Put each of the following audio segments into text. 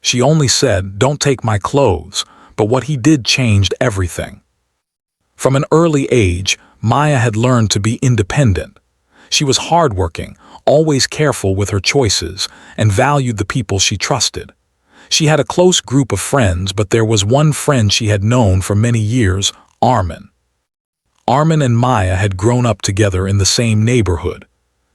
She only said, "Don't take my clothes," but what he did changed everything. From an early age, Maya had learned to be independent. She was hardworking, always careful with her choices, and valued the people she trusted. She had a close group of friends, but there was one friend she had known for many years, Armin. Armin and Maya had grown up together in the same neighborhood.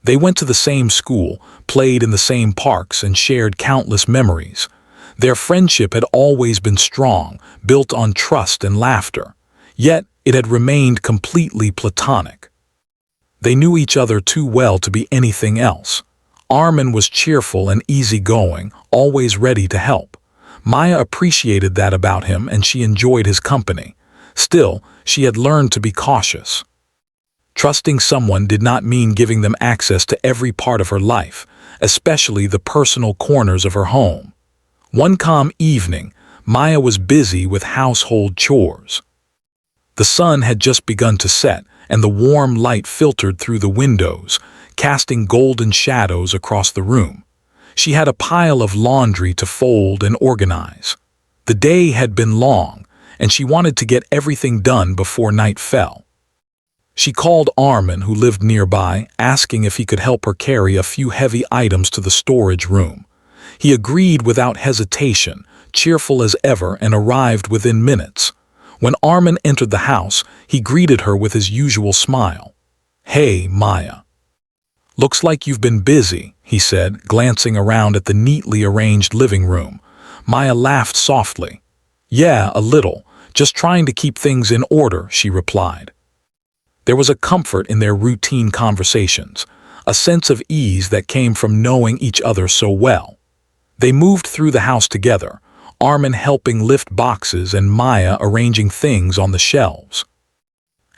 They went to the same school, played in the same parks, and shared countless memories. Their friendship had always been strong, built on trust and laughter. Yet, it had remained completely platonic. They knew each other too well to be anything else. Armin was cheerful and easygoing, always ready to help. Maya appreciated that about him, and she enjoyed his company. Still, she had learned to be cautious. Trusting someone did not mean giving them access to every part of her life, especially the personal corners of her home. One calm evening, Maya was busy with household chores. The sun had just begun to set, and the warm light filtered through the windows, casting golden shadows across the room. She had a pile of laundry to fold and organize. The day had been long, and she wanted to get everything done before night fell. She called Armin, who lived nearby, asking if he could help her carry a few heavy items to the storage room. He agreed without hesitation, cheerful as ever, and arrived within minutes. When Armin entered the house, he greeted her with his usual smile. "Hey, Maya. Looks like you've been busy," he said, glancing around at the neatly arranged living room. Maya laughed softly. "Yeah, a little. Just trying to keep things in order," she replied. There was a comfort in their routine conversations, a sense of ease that came from knowing each other so well. They moved through the house together, Armin helping lift boxes and Maya arranging things on the shelves.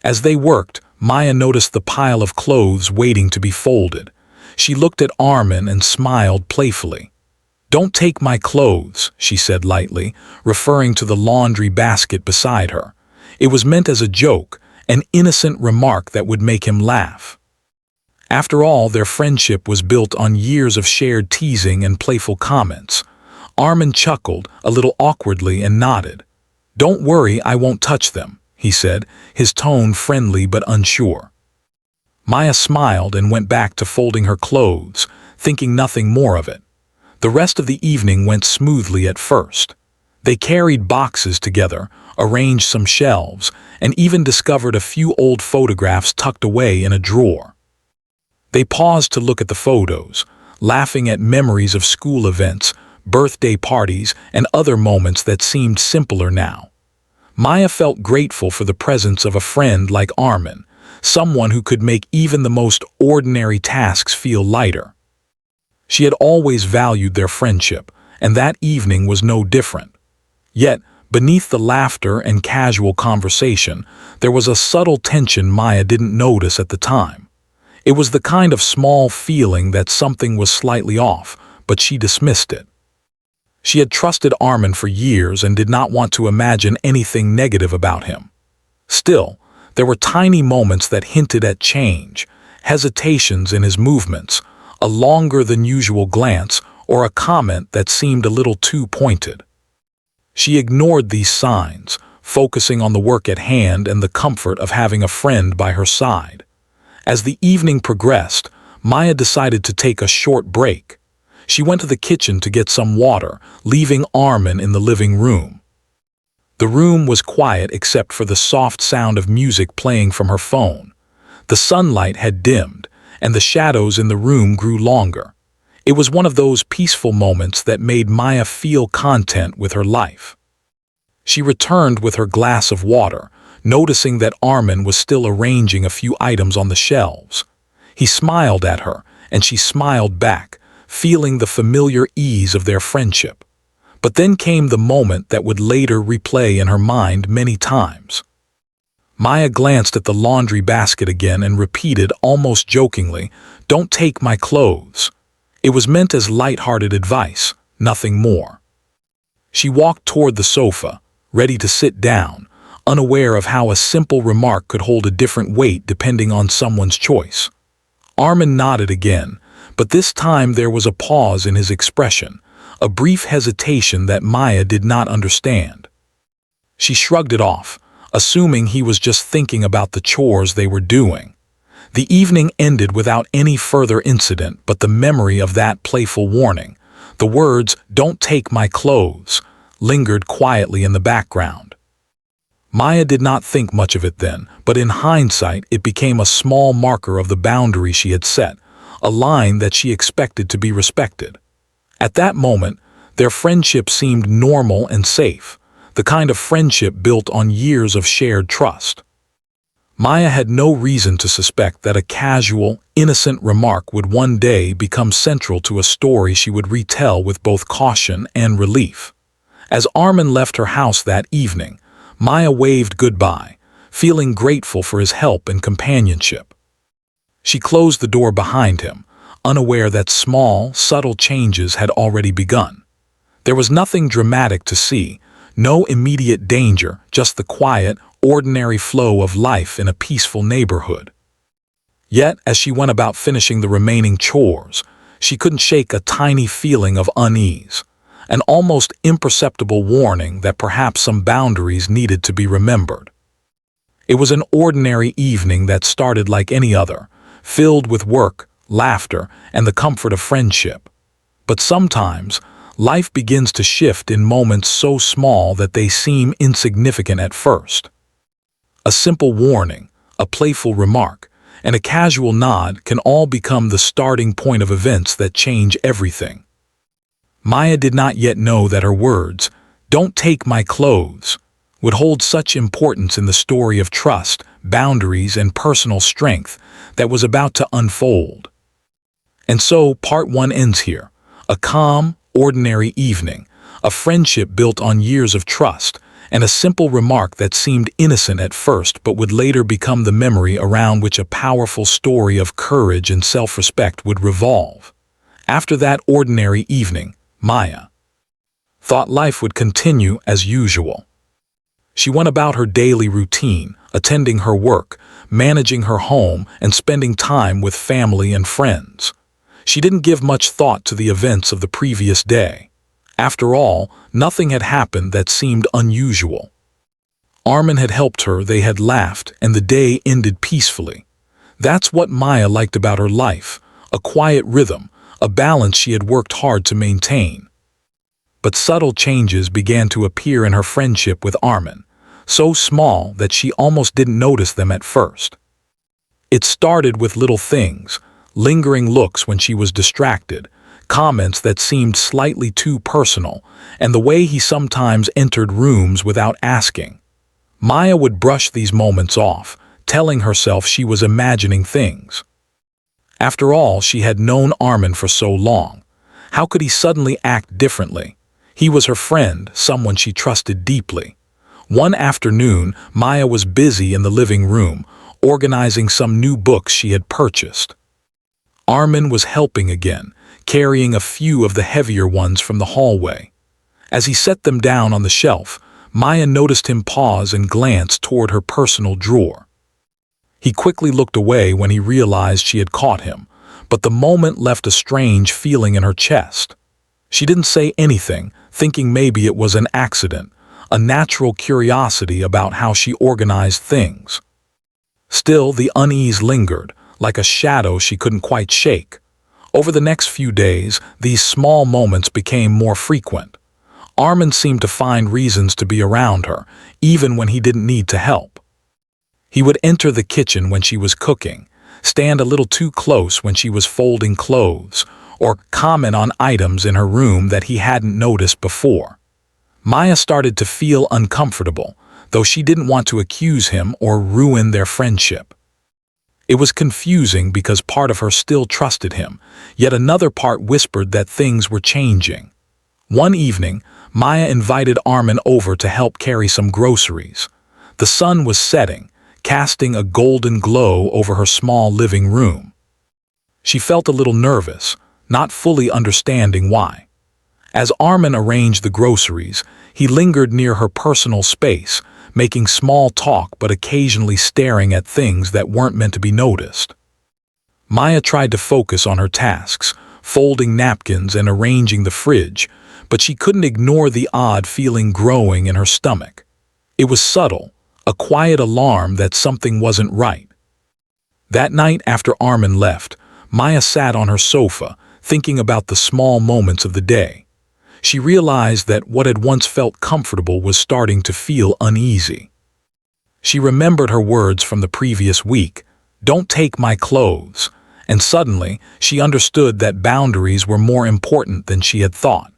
As they worked, Maya noticed the pile of clothes waiting to be folded. She looked at Armin and smiled playfully. "Don't take my clothes," she said lightly, referring to the laundry basket beside her. It was meant as a joke, an innocent remark that would make him laugh. After all, their friendship was built on years of shared teasing and playful comments. Armin chuckled, a little awkwardly, and nodded. "Don't worry, I won't touch them," he said, his tone friendly but unsure. Maya smiled and went back to folding her clothes, thinking nothing more of it. The rest of the evening went smoothly at first. They carried boxes together, arranged some shelves, and even discovered a few old photographs tucked away in a drawer. They paused to look at the photos, laughing at memories of school events, birthday parties, and other moments that seemed simpler now. Maya felt grateful for the presence of a friend like Armin, someone who could make even the most ordinary tasks feel lighter. She had always valued their friendship, and that evening was no different. Yet, beneath the laughter and casual conversation, there was a subtle tension Maya didn't notice at the time. It was the kind of small feeling that something was slightly off, but she dismissed it. She had trusted Armin for years and did not want to imagine anything negative about him. Still, there were tiny moments that hinted at change, hesitations in his movements, a longer-than-usual glance, or a comment that seemed a little too pointed. She ignored these signs, focusing on the work at hand and the comfort of having a friend by her side. As the evening progressed, Maya decided to take a short break. She went to the kitchen to get some water, leaving Armin in the living room. The room was quiet except for the soft sound of music playing from her phone. The sunlight had dimmed, and the shadows in the room grew longer. It was one of those peaceful moments that made Maya feel content with her life. She returned with her glass of water, noticing that Armin was still arranging a few items on the shelves. He smiled at her, and she smiled back, feeling the familiar ease of their friendship. But then came the moment that would later replay in her mind many times. Maya glanced at the laundry basket again and repeated almost jokingly, "Don't take my clothes." It was meant as light-hearted advice, nothing more. She walked toward the sofa, ready to sit down, unaware of how a simple remark could hold a different weight depending on someone's choice. Armin nodded again, but this time there was a pause in his expression, a brief hesitation that Maya did not understand. She shrugged it off, assuming he was just thinking about the chores they were doing. The evening ended without any further incident but the memory of that playful warning. The words, "Don't take my clothes," lingered quietly in the background. Maya did not think much of it then, but in hindsight it became a small marker of the boundary she had set, a line that she expected to be respected. At that moment, their friendship seemed normal and safe, the kind of friendship built on years of shared trust. Maya had no reason to suspect that a casual, innocent remark would one day become central to a story she would retell with both caution and relief. As Armin left her house that evening, Maya waved goodbye, feeling grateful for his help and companionship. She closed the door behind him, unaware that small, subtle changes had already begun. There was nothing dramatic to see, no immediate danger, just the quiet, ordinary flow of life in a peaceful neighborhood. Yet, as she went about finishing the remaining chores, she couldn't shake a tiny feeling of unease, an almost imperceptible warning that perhaps some boundaries needed to be remembered. It was an ordinary evening that started like any other, filled with work, laughter, and the comfort of friendship. But sometimes, life begins to shift in moments so small that they seem insignificant at first. A simple warning, a playful remark, and a casual nod can all become the starting point of events that change everything. Maya did not yet know that her words, "Don't take my clothes," would hold such importance in the story of trust, boundaries, and personal strength that was about to unfold. And so, part one ends here. A calm, ordinary evening, a friendship built on years of trust, and a simple remark that seemed innocent at first but would later become the memory around which a powerful story of courage and self-respect would revolve. After that ordinary evening, Maya thought life would continue as usual. She went about her daily routine, attending her work, managing her home, and spending time with family and friends. She didn't give much thought to the events of the previous day. After all, nothing had happened that seemed unusual. Armin had helped her, they had laughed, and the day ended peacefully. That's what Maya liked about her life, a quiet rhythm, a balance she had worked hard to maintain. But subtle changes began to appear in her friendship with Armin, so small that she almost didn't notice them at first. It started with little things, lingering looks when she was distracted, comments that seemed slightly too personal, and the way he sometimes entered rooms without asking. Maya would brush these moments off, telling herself she was imagining things. After all, she had known Armin for so long. How could he suddenly act differently? He was her friend, someone she trusted deeply. One afternoon, Maya was busy in the living room, organizing some new books she had purchased. Armin was helping again, carrying a few of the heavier ones from the hallway. As he set them down on the shelf, Maya noticed him pause and glance toward her personal drawer. He quickly looked away when he realized she had caught him, but the moment left a strange feeling in her chest. She didn't say anything, thinking maybe it was an accident, a natural curiosity about how she organized things. Still, the unease lingered, like a shadow she couldn't quite shake. Over the next few days, these small moments became more frequent. Armin seemed to find reasons to be around her, even when he didn't need to help. He would enter the kitchen when she was cooking, stand a little too close when she was folding clothes, or comment on items in her room that he hadn't noticed before. Maya started to feel uncomfortable, though she didn't want to accuse him or ruin their friendship. It was confusing because part of her still trusted him, yet another part whispered that things were changing. One evening, Maya invited Armin over to help carry some groceries. The sun was setting, casting a golden glow over her small living room. She felt a little nervous, not fully understanding why. As Armin arranged the groceries, he lingered near her personal space, making small talk but occasionally staring at things that weren't meant to be noticed. Maya tried to focus on her tasks, folding napkins and arranging the fridge, but she couldn't ignore the odd feeling growing in her stomach. It was subtle, a quiet alarm that something wasn't right. That night after Armin left, Maya sat on her sofa, thinking about the small moments of the day. She realized that what had once felt comfortable was starting to feel uneasy. She remembered her words from the previous week, "Don't take my clothes," and suddenly she understood that boundaries were more important than she had thought.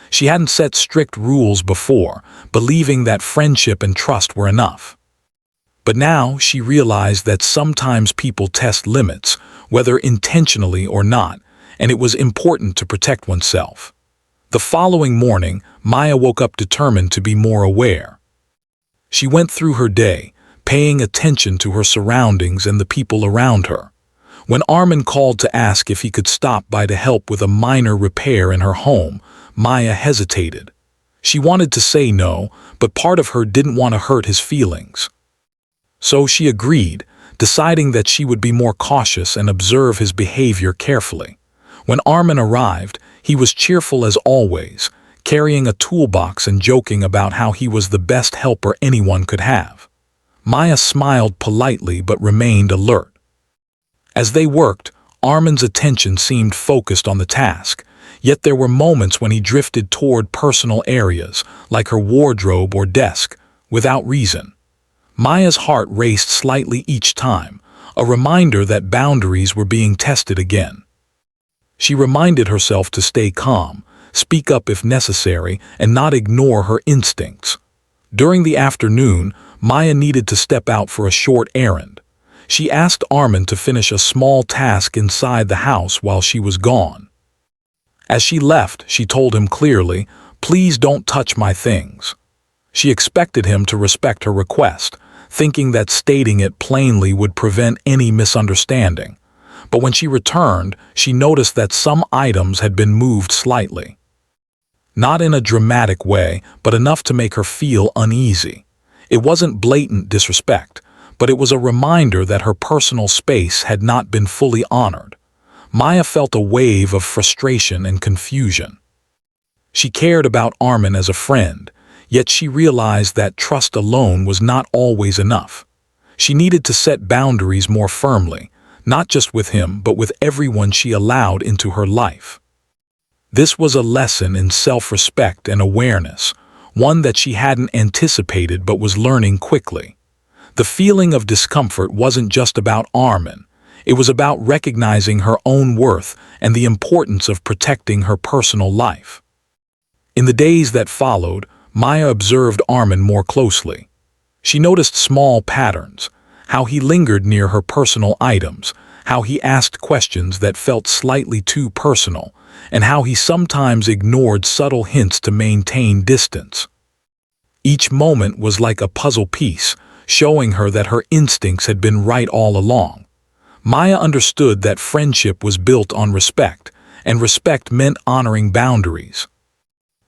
She hadn't set strict rules before, believing that friendship and trust were enough. But now she realized that sometimes people test limits, whether intentionally or not, and it was important to protect oneself. The following morning, Maya woke up determined to be more aware. She went through her day, paying attention to her surroundings and the people around her. When Armin called to ask if he could stop by to help with a minor repair in her home, Maya hesitated. She wanted to say no, but part of her didn't want to hurt his feelings. So she agreed, deciding that she would be more cautious and observe his behavior carefully. When Armin arrived, he was cheerful as always, carrying a toolbox and joking about how he was the best helper anyone could have. Maya smiled politely but remained alert. As they worked, Armin's attention seemed focused on the task, yet there were moments when he drifted toward personal areas, like her wardrobe or desk, without reason. Maya's heart raced slightly each time, a reminder that boundaries were being tested again. She reminded herself to stay calm, speak up if necessary, and not ignore her instincts. During the afternoon, Maya needed to step out for a short errand. She asked Armin to finish a small task inside the house while she was gone. As she left, she told him clearly, "Please don't touch my things." She expected him to respect her request, thinking that stating it plainly would prevent any misunderstanding. But when she returned, she noticed that some items had been moved slightly. Not in a dramatic way, but enough to make her feel uneasy. It wasn't blatant disrespect, but it was a reminder that her personal space had not been fully honored. Maya felt a wave of frustration and confusion. She cared about Armin as a friend, yet she realized that trust alone was not always enough. She needed to set boundaries more firmly, not just with him but with everyone she allowed into her life. This was a lesson in self-respect and awareness, one that she hadn't anticipated but was learning quickly. The feeling of discomfort wasn't just about Armin. It was about recognizing her own worth and the importance of protecting her personal life. In the days that followed, Maya observed Armin more closely. She noticed small patterns, how he lingered near her personal items, how he asked questions that felt slightly too personal, and how he sometimes ignored subtle hints to maintain distance. Each moment was like a puzzle piece, showing her that her instincts had been right all along. Maya understood that friendship was built on respect, and respect meant honoring boundaries.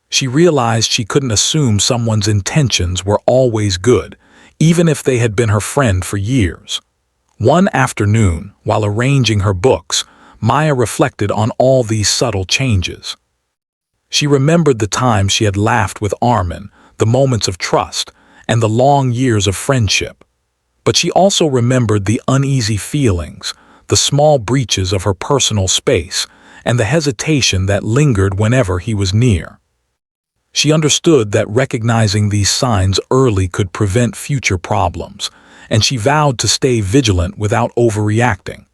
She realized she couldn't assume someone's intentions were always good, even if they had been her friend for years. One afternoon, while arranging her books, Maya reflected on all these subtle changes. She remembered the times she had laughed with Armin, the moments of trust, and the long years of friendship. But she also remembered the uneasy feelings, the small breaches of her personal space, and the hesitation that lingered whenever he was near. She understood that recognizing these signs early could prevent future problems, and she vowed to stay vigilant without overreacting.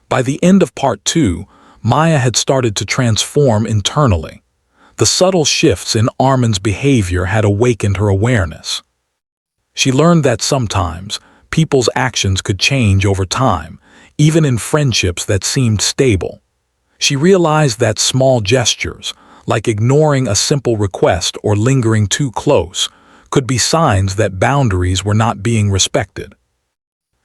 By the end of part 2, Maya had started to transform internally. The subtle shifts in Armin's behavior had awakened her awareness. She learned that sometimes people's actions could change over time, even in friendships that seemed stable. She realized that small gestures, like ignoring a simple request or lingering too close, could be signs that boundaries were not being respected.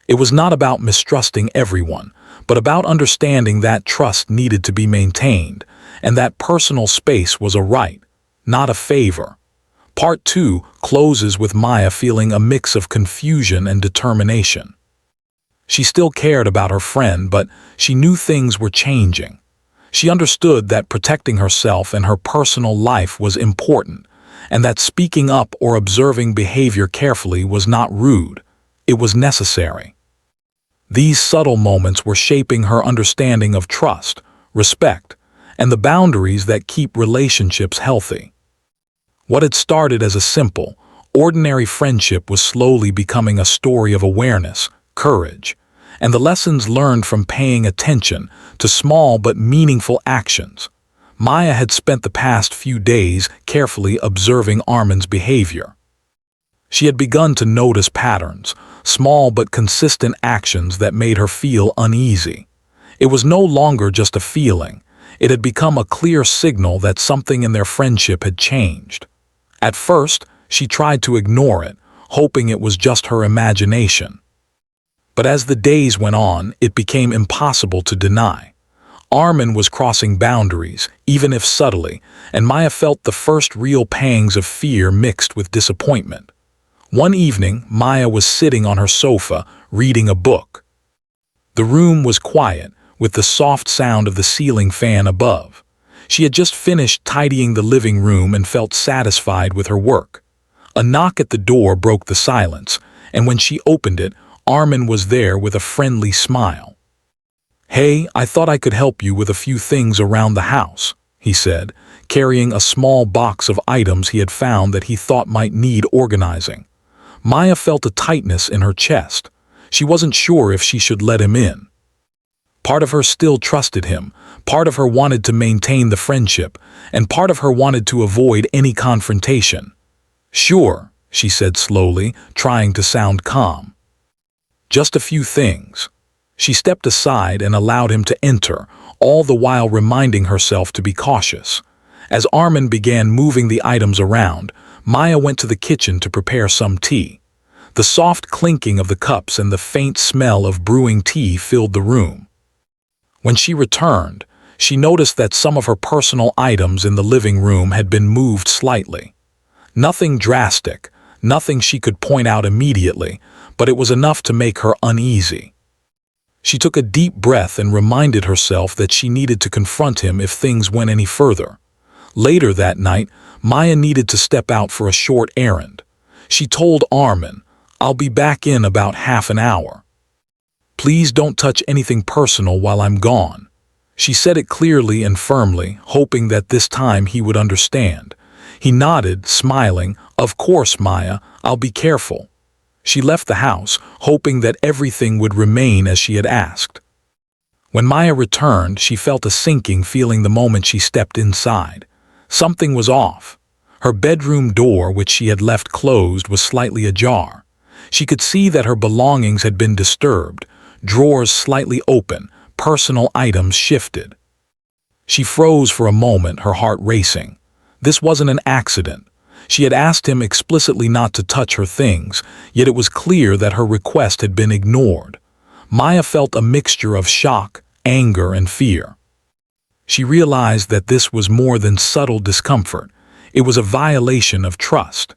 It was not about mistrusting everyone, but about understanding that trust needed to be maintained, and that personal space was a right, not a favor. Part 2 closes with Maya feeling a mix of confusion and determination. She still cared about her friend, but she knew things were changing. She understood that protecting herself and her personal life was important, and that speaking up or observing behavior carefully was not rude. It was necessary. These subtle moments were shaping her understanding of trust, respect, and the boundaries that keep relationships healthy. What had started as a simple, ordinary friendship was slowly becoming a story of awareness, courage, and the lessons learned from paying attention to small but meaningful actions. Maya had spent the past few days carefully observing Armin's behavior. She had begun to notice patterns, small but consistent actions that made her feel uneasy. It was no longer just a feeling. It had become a clear signal that something in their friendship had changed. At first, she tried to ignore it, hoping it was just her imagination. But as the days went on, it became impossible to deny. Armin was crossing boundaries, even if subtly, and Maya felt the first real pangs of fear mixed with disappointment. One evening, Maya was sitting on her sofa, reading a book. The room was quiet, with the soft sound of the ceiling fan above. She had just finished tidying the living room and felt satisfied with her work. A knock at the door broke the silence, and when she opened it, Armin was there with a friendly smile. "Hey, I thought I could help you with a few things around the house," he said, carrying a small box of items he had found that he thought might need organizing. Maya felt a tightness in her chest. She wasn't sure if she should let him in. Part of her still trusted him, part of her wanted to maintain the friendship, and part of her wanted to avoid any confrontation. "Sure," she said slowly, trying to sound calm. "Just a few things." She stepped aside and allowed him to enter, all the while reminding herself to be cautious. As Armin began moving the items around, Maya went to the kitchen to prepare some tea. The soft clinking of the cups and the faint smell of brewing tea filled the room. When she returned, she noticed that some of her personal items in the living room had been moved slightly. Nothing drastic, nothing she could point out immediately, but it was enough to make her uneasy. She took a deep breath and reminded herself that she needed to confront him if things went any further. Later that night, Maya needed to step out for a short errand. She told Armin, "I'll be back in about half an hour. Please don't touch anything personal while I'm gone." She said it clearly and firmly, hoping that this time he would understand. He nodded, smiling, "Of course, Maya, I'll be careful." She left the house, hoping that everything would remain as she had asked. When Maya returned, she felt a sinking feeling the moment she stepped inside. Something was off. Her bedroom door, which she had left closed, was slightly ajar. She could see that her belongings had been disturbed, drawers slightly open, personal items shifted. She froze for a moment, her heart racing. This wasn't an accident. She had asked him explicitly not to touch her things, yet it was clear that her request had been ignored. Maya felt a mixture of shock, anger, and fear. She realized that this was more than subtle discomfort. It was a violation of trust.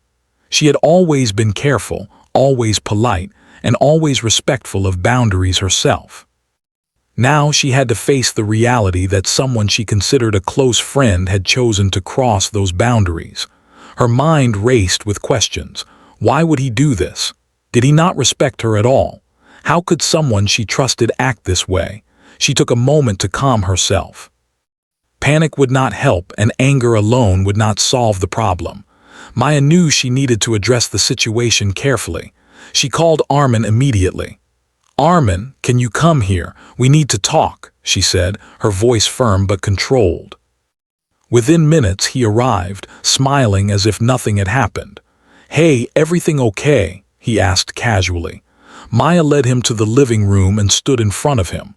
She had always been careful, always polite, and always respectful of boundaries herself. Now she had to face the reality that someone she considered a close friend had chosen to cross those boundaries. Her mind raced with questions. Why would he do this? Did he not respect her at all? How could someone she trusted act this way? She took a moment to calm herself. Panic would not help, and anger alone would not solve the problem. Maya knew she needed to address the situation carefully. She called Armin immediately. "Armin, can you come here? We need to talk," she said, her voice firm but controlled. Within minutes he arrived, smiling as if nothing had happened. "Hey, everything okay?" he asked casually. Maya led him to the living room and stood in front of him.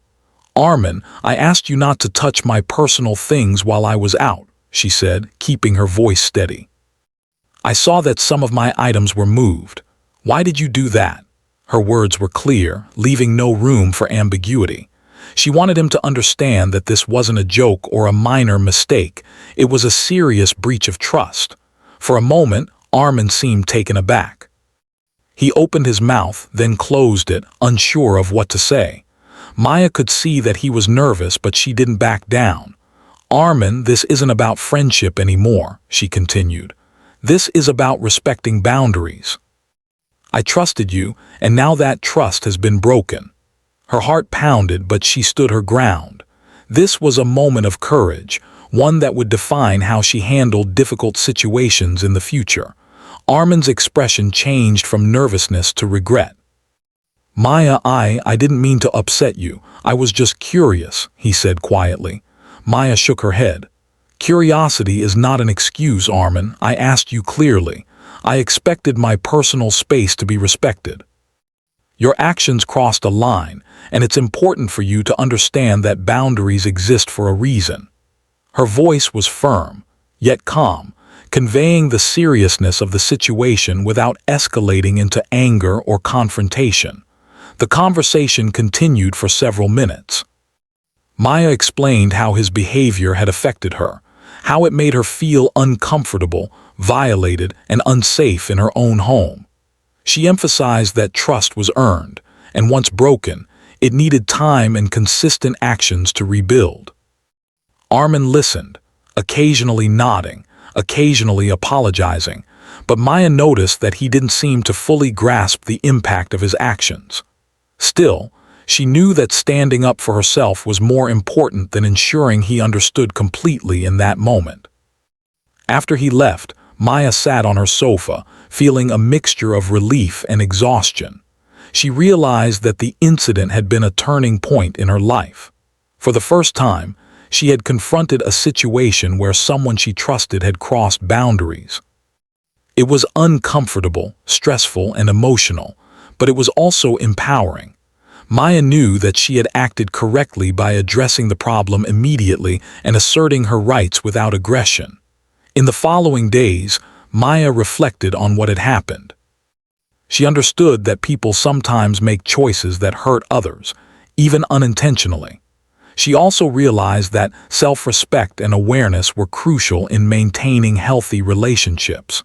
"Armin, I asked you not to touch my personal things while I was out," she said, keeping her voice steady. "I saw that some of my items were moved. Why did you do that?" Her words were clear, leaving no room for ambiguity. She wanted him to understand that this wasn't a joke or a minor mistake. It was a serious breach of trust. For a moment, Armin seemed taken aback. He opened his mouth, then closed it, unsure of what to say. Maya could see that he was nervous, but she didn't back down. "Armin, this isn't about friendship anymore," she continued. "This is about respecting boundaries. I trusted you, and now that trust has been broken." Her heart pounded, but she stood her ground. This was a moment of courage, one that would define how she handled difficult situations in the future. Armin's expression changed from nervousness to regret. "Maya, I didn't mean to upset you. I was just curious," he said quietly. Maya shook her head. "Curiosity is not an excuse, Armin. I asked you clearly. I expected my personal space to be respected. Your actions crossed a line, and it's important for you to understand that boundaries exist for a reason." Her voice was firm, yet calm, conveying the seriousness of the situation without escalating into anger or confrontation. The conversation continued for several minutes. Maya explained how his behavior had affected her, how it made her feel uncomfortable, violated, and unsafe in her own home. She emphasized that trust was earned, and once broken, it needed time and consistent actions to rebuild. Armin listened, occasionally nodding, occasionally apologizing, but Maya noticed that he didn't seem to fully grasp the impact of his actions. Still, she knew that standing up for herself was more important than ensuring he understood completely in that moment. After he left, Maya sat on her sofa, feeling a mixture of relief and exhaustion. She realized that the incident had been a turning point in her life. For the first time, she had confronted a situation where someone she trusted had crossed boundaries. It was uncomfortable, stressful, and emotional, but it was also empowering. Maya knew that she had acted correctly by addressing the problem immediately and asserting her rights without aggression. In the following days, Maya reflected on what had happened. She understood that people sometimes make choices that hurt others, even unintentionally. She also realized that self-respect and awareness were crucial in maintaining healthy relationships.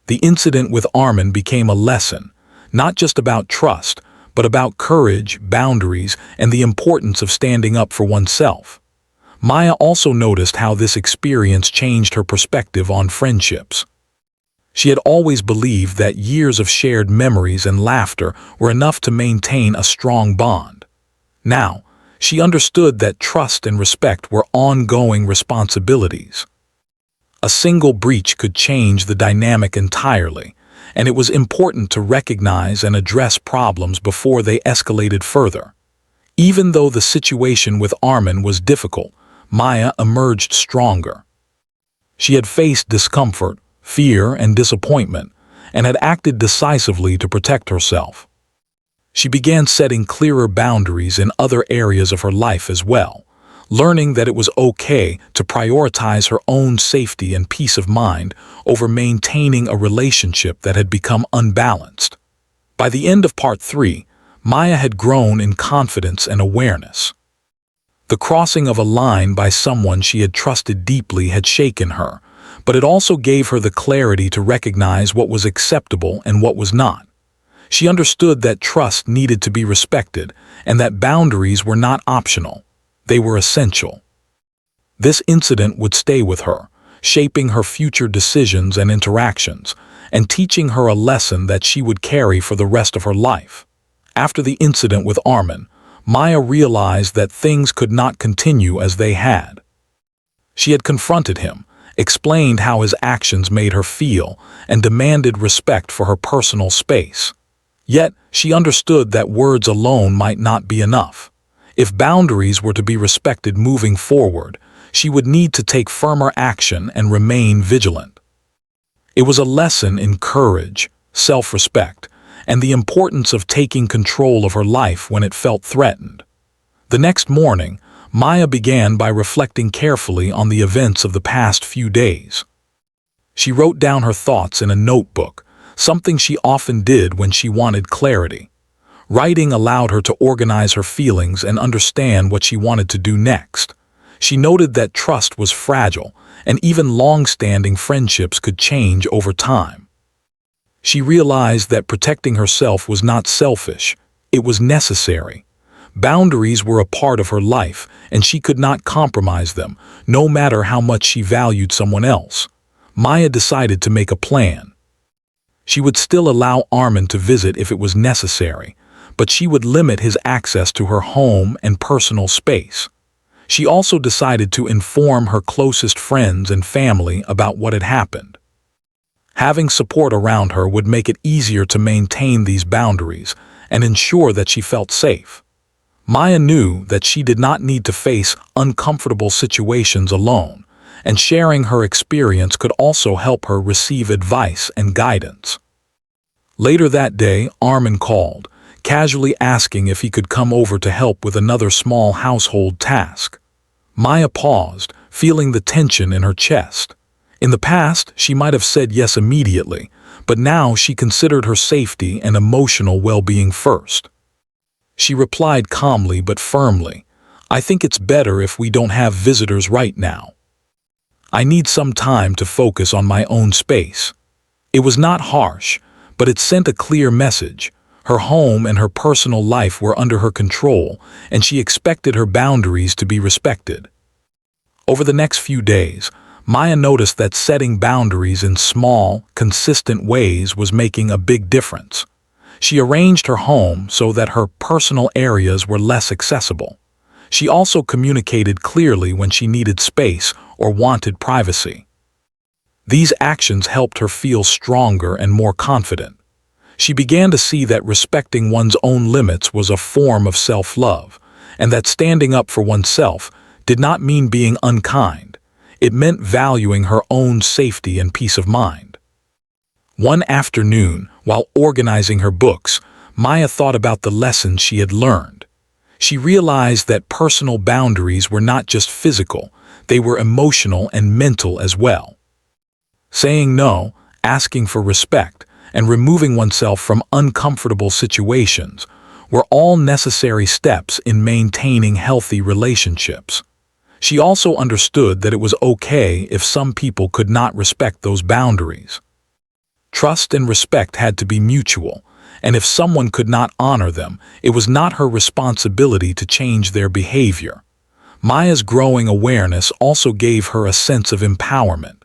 The incident with Armin became a lesson, not just about trust, but about courage, boundaries, and the importance of standing up for oneself. Maya also noticed how this experience changed her perspective on friendships. She had always believed that years of shared memories and laughter were enough to maintain a strong bond. Now, she understood that trust and respect were ongoing responsibilities. A single breach could change the dynamic entirely, and it was important to recognize and address problems before they escalated further. Even though the situation with Armin was difficult, Maya emerged stronger. She had faced discomfort, fear, and disappointment, and had acted decisively to protect herself. She began setting clearer boundaries in other areas of her life as well, learning that it was okay to prioritize her own safety and peace of mind over maintaining a relationship that had become unbalanced. By the end of Part 3, Maya had grown in confidence and awareness. The crossing of a line by someone she had trusted deeply had shaken her, but it also gave her the clarity to recognize what was acceptable and what was not. She understood that trust needed to be respected and that boundaries were not optional. They were essential. This incident would stay with her, shaping her future decisions and interactions, and teaching her a lesson that she would carry for the rest of her life. After the incident with Armin, Maya realized that things could not continue as they had. She had confronted him, explained how his actions made her feel, and demanded respect for her personal space. Yet, she understood that words alone might not be enough. If boundaries were to be respected moving forward, she would need to take firmer action and remain vigilant. It was a lesson in courage, self-respect, and the importance of taking control of her life when it felt threatened. The next morning, Maya began by reflecting carefully on the events of the past few days. She wrote down her thoughts in a notebook, something she often did when she wanted clarity. Writing allowed her to organize her feelings and understand what she wanted to do next. She noted that trust was fragile, and even long-standing friendships could change over time. She realized that protecting herself was not selfish, it was necessary. Boundaries were a part of her life, and she could not compromise them, no matter how much she valued someone else. Maya decided to make a plan. She would still allow Armin to visit if it was necessary, but she would limit his access to her home and personal space. She also decided to inform her closest friends and family about what had happened. Having support around her would make it easier to maintain these boundaries and ensure that she felt safe. Maya knew that she did not need to face uncomfortable situations alone, and sharing her experience could also help her receive advice and guidance. Later that day, Armin called, casually asking if he could come over to help with another small household task. Maya paused, feeling the tension in her chest. In the past, she might have said yes immediately, but now she considered her safety and emotional well-being first. She replied calmly but firmly, "I think it's better if we don't have visitors right now. I need some time to focus on my own space." It was not harsh, but it sent a clear message. Her home and her personal life were under her control, and she expected her boundaries to be respected. Over the next few days, Maya noticed that setting boundaries in small, consistent ways was making a big difference. She arranged her home so that her personal areas were less accessible. She also communicated clearly when she needed space or wanted privacy. These actions helped her feel stronger and more confident. She began to see that respecting one's own limits was a form of self-love, and that standing up for oneself did not mean being unkind. It meant valuing her own safety and peace of mind. One afternoon, while organizing her books, Maya thought about the lessons she had learned. She realized that personal boundaries were not just physical, they were emotional and mental as well. Saying no, asking for respect, and removing oneself from uncomfortable situations were all necessary steps in maintaining healthy relationships. She also understood that it was okay if some people could not respect those boundaries. Trust and respect had to be mutual, and if someone could not honor them, it was not her responsibility to change their behavior. Maya's growing awareness also gave her a sense of empowerment.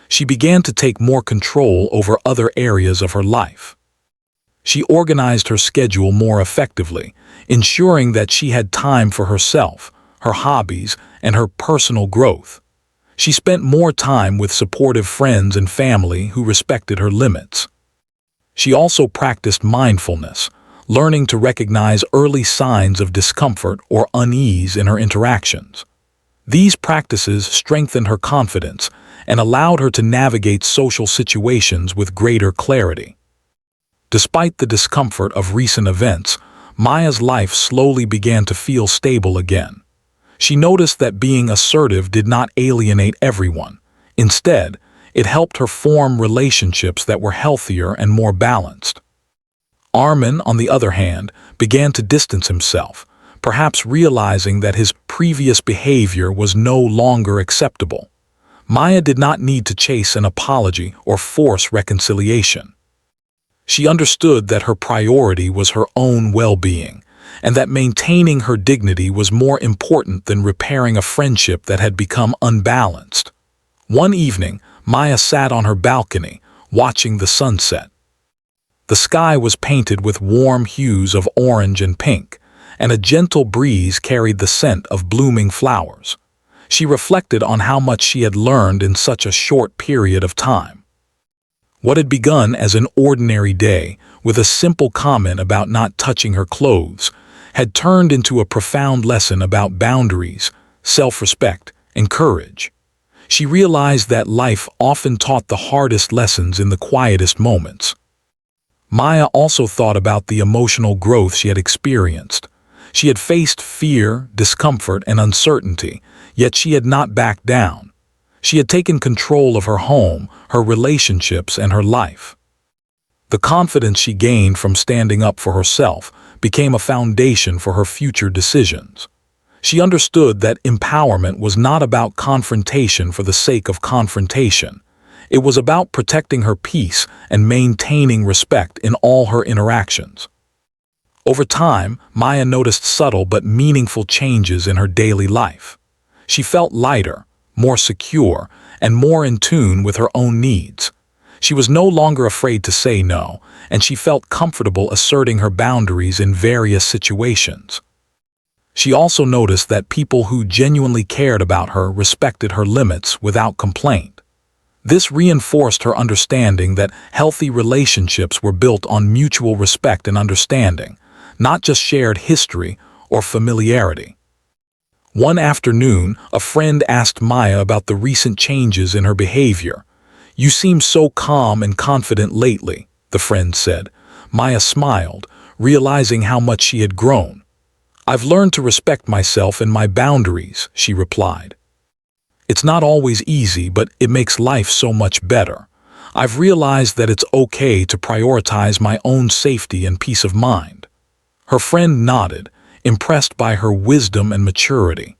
She began to take more control over other areas of her life. She organized her schedule more effectively, ensuring that she had time for herself, her hobbies, and her personal growth. She spent more time with supportive friends and family who respected her limits. She also practiced mindfulness, learning to recognize early signs of discomfort or unease in her interactions. These practices strengthened her confidence and allowed her to navigate social situations with greater clarity. Despite the discomfort of recent events, Maya's life slowly began to feel stable again. She noticed that being assertive did not alienate everyone. Instead, it helped her form relationships that were healthier and more balanced. Armin, on the other hand, began to distance himself, perhaps realizing that his previous behavior was no longer acceptable. Maya did not need to chase an apology or force reconciliation. She understood that her priority was her own well-being, and that maintaining her dignity was more important than repairing a friendship that had become unbalanced. One evening, Maya sat on her balcony, watching the sunset. The sky was painted with warm hues of orange and pink, and a gentle breeze carried the scent of blooming flowers. She reflected on how much she had learned in such a short period of time. What had begun as an ordinary day, with a simple comment about not touching her clothes, had turned into a profound lesson about boundaries, self-respect, and courage. She realized that life often taught the hardest lessons in the quietest moments. Maya also thought about the emotional growth she had experienced. She had faced fear, discomfort, and uncertainty, yet she had not backed down. She had taken control of her home, her relationships, and her life. The confidence she gained from standing up for herself became a foundation for her future decisions. She understood that empowerment was not about confrontation for the sake of confrontation. It was about protecting her peace and maintaining respect in all her interactions. Over time, Maya noticed subtle but meaningful changes in her daily life. She felt lighter, more secure, and more in tune with her own needs. She was no longer afraid to say no, and she felt comfortable asserting her boundaries in various situations. She also noticed that people who genuinely cared about her respected her limits without complaint. This reinforced her understanding that healthy relationships were built on mutual respect and understanding, not just shared history or familiarity. One afternoon, a friend asked Maya about the recent changes in her behavior. "You seem so calm and confident lately," the friend said. Maya smiled, realizing how much she had grown. "I've learned to respect myself and my boundaries," she replied. "It's not always easy, but it makes life so much better. I've realized that it's okay to prioritize my own safety and peace of mind." Her friend nodded, impressed by her wisdom and maturity.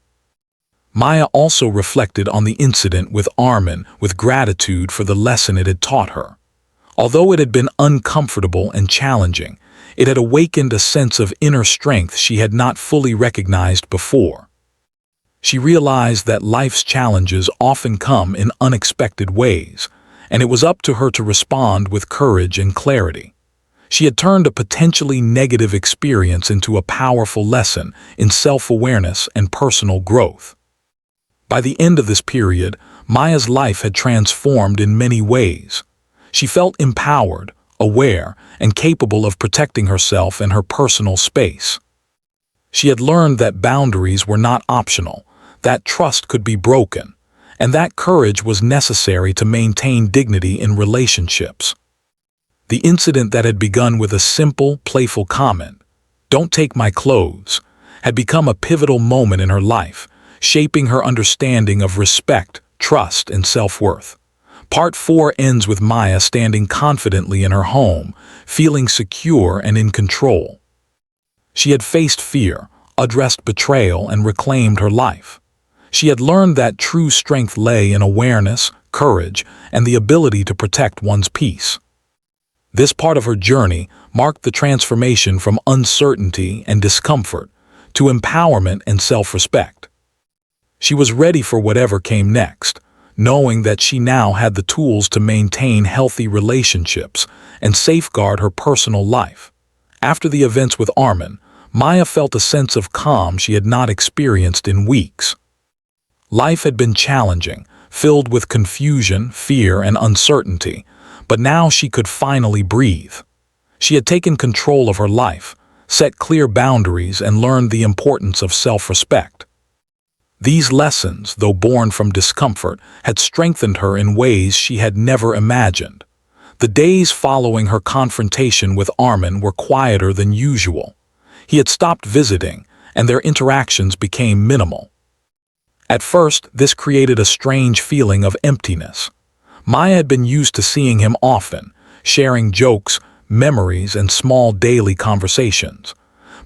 Maya also reflected on the incident with Armin with gratitude for the lesson it had taught her. Although it had been uncomfortable and challenging, it had awakened a sense of inner strength she had not fully recognized before. She realized that life's challenges often come in unexpected ways, and it was up to her to respond with courage and clarity. She had turned a potentially negative experience into a powerful lesson in self-awareness and personal growth. By the end of this period, Maya's life had transformed in many ways. She felt empowered, aware, and capable of protecting herself and her personal space. She had learned that boundaries were not optional, that trust could be broken, and that courage was necessary to maintain dignity in relationships. The incident that had begun with a simple, playful comment, "Don't take my clothes," had become a pivotal moment in her life, shaping her understanding of respect, trust, and self-worth. Part 4 ends with Maya standing confidently in her home, feeling secure and in control. She had faced fear, addressed betrayal, and reclaimed her life. She had learned that true strength lay in awareness, courage, and the ability to protect one's peace. This part of her journey marked the transformation from uncertainty and discomfort to empowerment and self-respect. She was ready for whatever came next, knowing that she now had the tools to maintain healthy relationships and safeguard her personal life. After the events with Armin, Maya felt a sense of calm she had not experienced in weeks. Life had been challenging, filled with confusion, fear, and uncertainty, but now she could finally breathe. She had taken control of her life, set clear boundaries, and learned the importance of self-respect. These lessons, though born from discomfort, had strengthened her in ways she had never imagined. The days following her confrontation with Armin were quieter than usual. He had stopped visiting, and their interactions became minimal. At first, this created a strange feeling of emptiness. Maya had been used to seeing him often, sharing jokes, memories, and small daily conversations.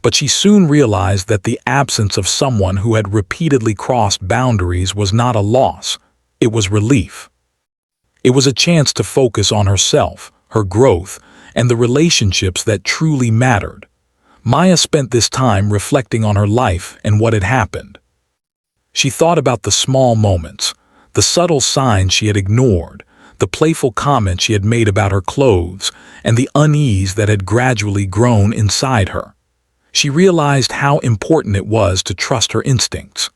But she soon realized that the absence of someone who had repeatedly crossed boundaries was not a loss, it was relief. It was a chance to focus on herself, her growth, and the relationships that truly mattered. Maya spent this time reflecting on her life and what had happened. She thought about the small moments, the subtle signs she had ignored, the playful comments she had made about her clothes, and the unease that had gradually grown inside her. She realized how important it was to trust her instincts.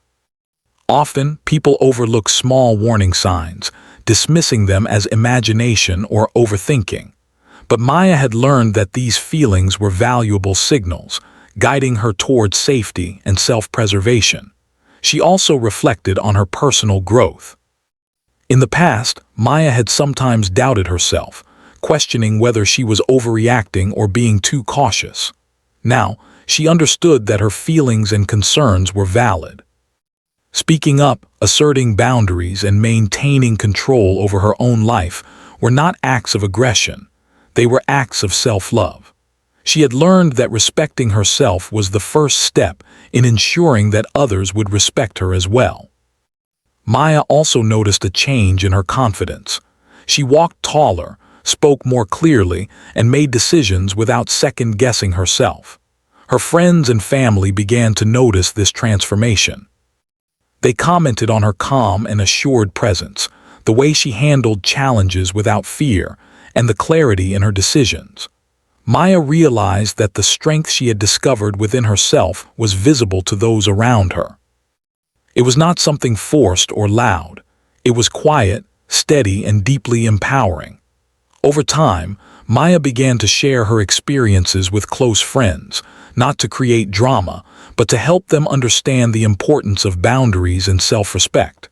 Often, people overlook small warning signs, dismissing them as imagination or overthinking. But Maya had learned that these feelings were valuable signals, guiding her towards safety and self-preservation. She also reflected on her personal growth. In the past, Maya had sometimes doubted herself, questioning whether she was overreacting or being too cautious. Now, she understood that her feelings and concerns were valid. Speaking up, asserting boundaries, and maintaining control over her own life were not acts of aggression. They were acts of self-love. She had learned that respecting herself was the first step in ensuring that others would respect her as well. Maya also noticed a change in her confidence. She walked taller, spoke more clearly, and made decisions without second-guessing herself. Her friends and family began to notice this transformation. They commented on her calm and assured presence, the way she handled challenges without fear, and the clarity in her decisions. Maya realized that the strength she had discovered within herself was visible to those around her. It was not something forced or loud. It was quiet, steady, and deeply empowering. Over time, Maya began to share her experiences with close friends, not to create drama, but to help them understand the importance of boundaries and self-respect.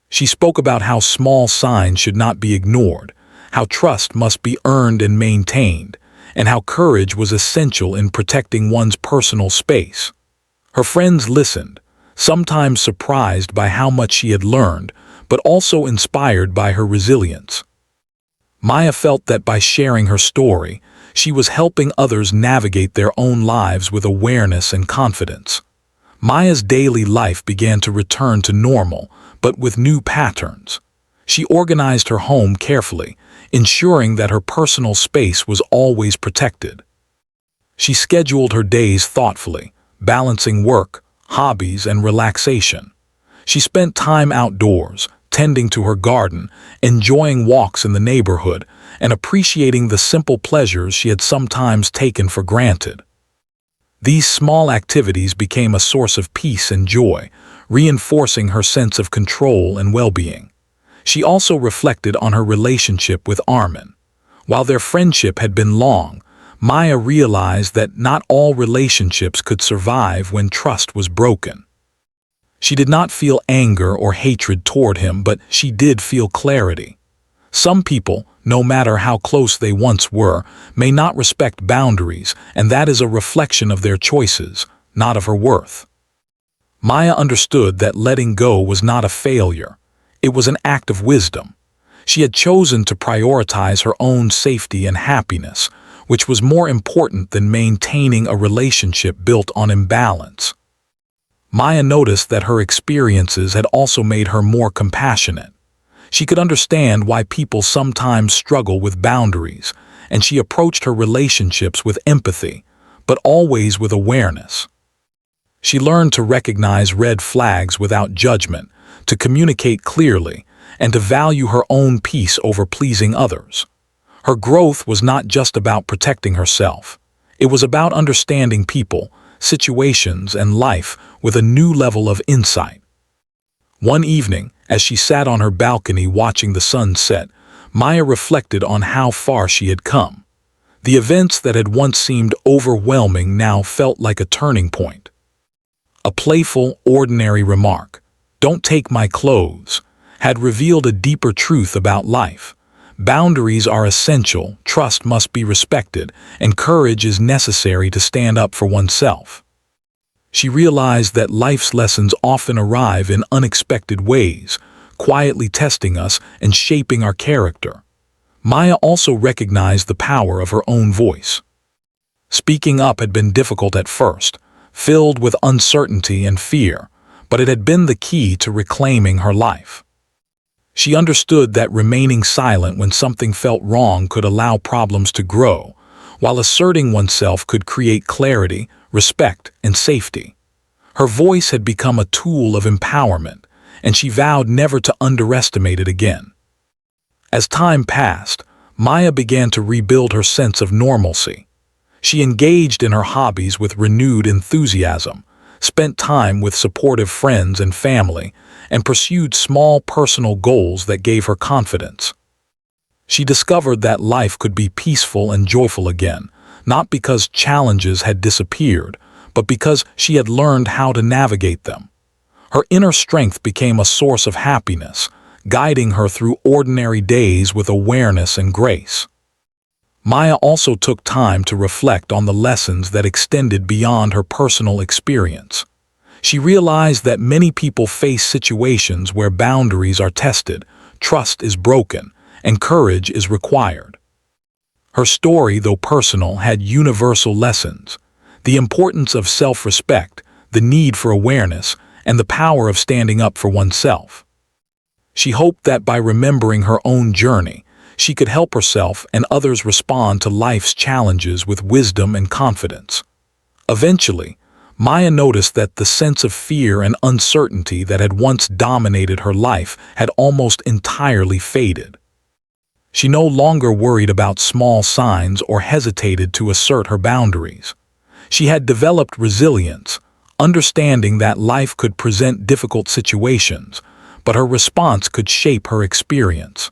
She spoke about how small signs should not be ignored, how trust must be earned and maintained, and how courage was essential in protecting one's personal space. Her friends listened, sometimes surprised by how much she had learned, but also inspired by her resilience. Maya felt that by sharing her story, she was helping others navigate their own lives with awareness and confidence. Maya's daily life began to return to normal, but with new patterns. She organized her home carefully, ensuring that her personal space was always protected. She scheduled her days thoughtfully, balancing work, hobbies, and relaxation. She spent time outdoors, tending to her garden, enjoying walks in the neighborhood, and appreciating the simple pleasures she had sometimes taken for granted. These small activities became a source of peace and joy, reinforcing her sense of control and well-being. She also reflected on her relationship with Armin. While their friendship had been long, Maya realized that not all relationships could survive when trust was broken. She did not feel anger or hatred toward him, but she did feel clarity. Some people, no matter how close they once were, may not respect boundaries, and that is a reflection of their choices, not of her worth. Maya understood that letting go was not a failure. It was an act of wisdom. She had chosen to prioritize her own safety and happiness, which was more important than maintaining a relationship built on imbalance. Maya noticed that her experiences had also made her more compassionate. She could understand why people sometimes struggle with boundaries, and she approached her relationships with empathy, but always with awareness. She learned to recognize red flags without judgment, to communicate clearly, and to value her own peace over pleasing others. Her growth was not just about protecting herself. It was about understanding people, situations, and life with a new level of insight. One evening, as she sat on her balcony watching the sun set, Maya reflected on how far she had come. The events that had once seemed overwhelming now felt like a turning point. A playful, ordinary remark, "Don't take my clothes," had revealed a deeper truth about life. Boundaries are essential, trust must be respected, and courage is necessary to stand up for oneself. She realized that life's lessons often arrive in unexpected ways, quietly testing us and shaping our character. Maya also recognized the power of her own voice. Speaking up had been difficult at first, filled with uncertainty and fear, but it had been the key to reclaiming her life. She understood that remaining silent when something felt wrong could allow problems to grow, while asserting oneself could create clarity, respect, and safety. Her voice had become a tool of empowerment, and she vowed never to underestimate it again. As time passed, Maya began to rebuild her sense of normalcy. She engaged in her hobbies with renewed enthusiasm, spent time with supportive friends and family, and pursued small personal goals that gave her confidence. She discovered that life could be peaceful and joyful again, not because challenges had disappeared, but because she had learned how to navigate them. Her inner strength became a source of happiness, guiding her through ordinary days with awareness and grace. Maya also took time to reflect on the lessons that extended beyond her personal experience. She realized that many people face situations where boundaries are tested, trust is broken, and courage is required. Her story, though personal, had universal lessons: the importance of self-respect, the need for awareness, and the power of standing up for oneself. She hoped that by remembering her own journey, she could help herself and others respond to life's challenges with wisdom and confidence. Eventually, Maya noticed that the sense of fear and uncertainty that had once dominated her life had almost entirely faded. She no longer worried about small signs or hesitated to assert her boundaries. She had developed resilience, understanding that life could present difficult situations, but her response could shape her experience.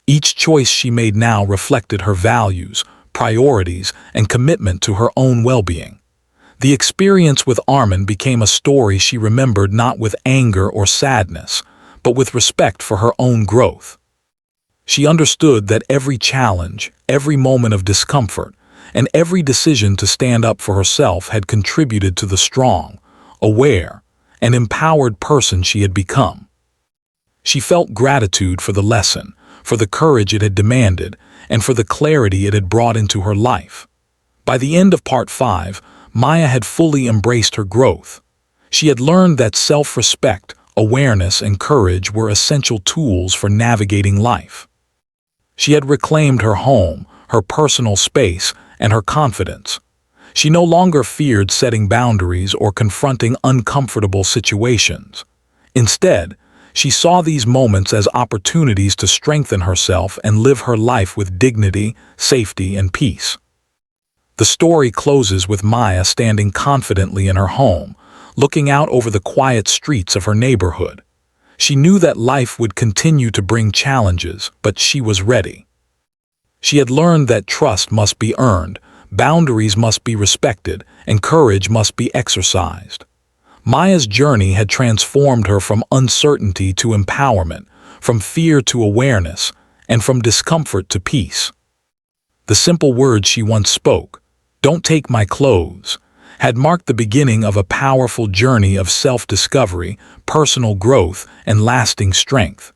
Each choice she made now reflected her values, priorities, and commitment to her own well-being. The experience with Armin became a story she remembered not with anger or sadness, but with respect for her own growth. She understood that every challenge, every moment of discomfort, and every decision to stand up for herself had contributed to the strong, aware, and empowered person she had become. She felt gratitude for the lesson, for the courage it had demanded, and for the clarity it had brought into her life. By the end of Part 5, Maya had fully embraced her growth. She had learned that self-respect, awareness, and courage were essential tools for navigating life. She had reclaimed her home, her personal space, and her confidence. She no longer feared setting boundaries or confronting uncomfortable situations. Instead, she saw these moments as opportunities to strengthen herself and live her life with dignity, safety, and peace. The story closes with Maya standing confidently in her home, looking out over the quiet streets of her neighborhood. She knew that life would continue to bring challenges, but she was ready. She had learned that trust must be earned, boundaries must be respected, and courage must be exercised. Maya's journey had transformed her from uncertainty to empowerment, from fear to awareness, and from discomfort to peace. The simple words she once spoke, "Don't take my clothes," had marked the beginning of a powerful journey of self-discovery, personal growth, and lasting strength.